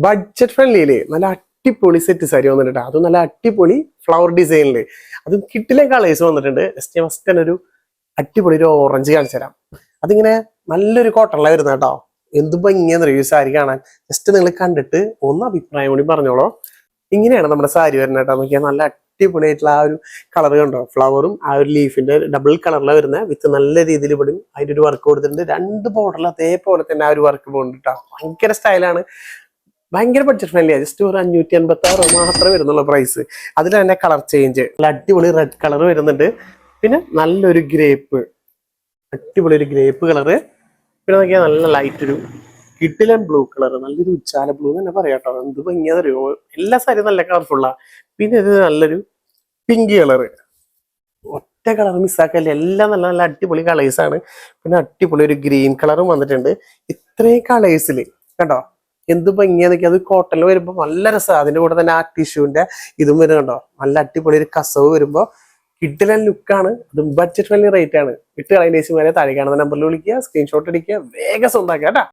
Budget ഫ്രണ്ട്ലിയില് നല്ല അടിപൊളി set sari വന്നിട്ടുണ്ട്. അതും നല്ല അടിപൊളി ഫ്ലവർ ഡിസൈനില് അതും കിട്ടിലെ കളേഴ്സ് വന്നിട്ടുണ്ട്. ഫസ്റ്റ് തന്നെ ഒരു അടിപൊളി ഒരു ഓറഞ്ച് കാണിച്ചു തരാം. അതിങ്ങനെ നല്ലൊരു കോട്ടണിലാണ് വരുന്നത് കേട്ടോ. എന്ത് ഭംഗിയാന്നറിയോ ഈ സാരി കാണാൻ. ജസ്റ്റ് നിങ്ങൾ കണ്ടിട്ട് ഒന്ന് അഭിപ്രായം കൂടി പറഞ്ഞോളൂ. ഇങ്ങനെയാണ് നമ്മുടെ സാരി വരുന്നത് കേട്ടോ. നോക്കിയാൽ നല്ല അടിപൊളിയായിട്ടുള്ള ആ ഒരു കളർ കണ്ടോ, ഫ്ലവറും ആ ഒരു ലീഫിന്റെ ഡബിൾ കളറിലാണ് വരുന്നത്. വിത്ത് നല്ല രീതിയിൽ ഇവിടെ അതിന്റെ ഒരു വർക്ക് കൊടുത്തിട്ടുണ്ട്. രണ്ട് ബോർഡറിൽ അതേപോലെ തന്നെ ആ ഒരു വർക്ക് പോകുന്നുണ്ട് കേട്ടോ. ഭയങ്കര സ്റ്റൈലാണ്, ഭയങ്കര ബഡ്ജറ്റ് ഫ്രണ്ട്ലിയാണ്. ജസ്റ്റ് ഒരു 586 മാത്രമേ വരുന്നുള്ളൂ പ്രൈസ്. അതിൽ തന്നെ കളർ ചേഞ്ച് നല്ല അടിപൊളി റെഡ് കളർ വരുന്നുണ്ട്. പിന്നെ നല്ലൊരു ഗ്രേപ്പ്, അടിപൊളി ഒരു ഗ്രേപ്പ് കളറ്. പിന്നെ നോക്കിയാൽ നല്ല ലൈറ്റ് ഒരു കിഡിലൻ ബ്ലൂ കളർ, നല്ലൊരു ഉച്ചാല ബ്ലൂ തന്നെ പറയാട്ടോ. എന്ത് ഭംഗിയാന്നറിയോ, എല്ലാ സാരിയും നല്ല കളർഫുള്ളാ. പിന്നെ ഇത് നല്ലൊരു പിങ്ക് കളറ്, ഒറ്റ കളർ മിസ്സാക്കല്ലേ, എല്ലാം നല്ല നല്ല അടിപൊളി കളേഴ്സ് ആണ്. പിന്നെ അടിപൊളി ഒരു ഗ്രീൻ കളറും വന്നിട്ടുണ്ട്. ഇത്രയും കളേഴ്സിൽ കണ്ടോ എന്ത് ഭംഗിയാന്നൊക്കെ. അത് കോട്ടണിൽ വരുമ്പോൾ നല്ല രസമാണ്. അതിന്റെ കൂടെ തന്നെ ആ ടിഷ്യൂന്റെ ഇതും വരും കണ്ടോ, നല്ല അടിപൊളി ഒരു കസവ് വരുമ്പോൾ കിഡിലൻ ലുക്കാണ്. അതും ബഡ്ജറ്റ് ഫ്രണ്ട്ലി റേറ്റ് ആണ്. 8 കളേഴ്സ് വരെ താഴെ കാണുന്ന നമ്പറിൽ വിളിക്കുക, സ്ക്രീൻഷോട്ട് അടിക്കുക, വേഗം സ്വന്തമാക്കുക കേട്ടോ.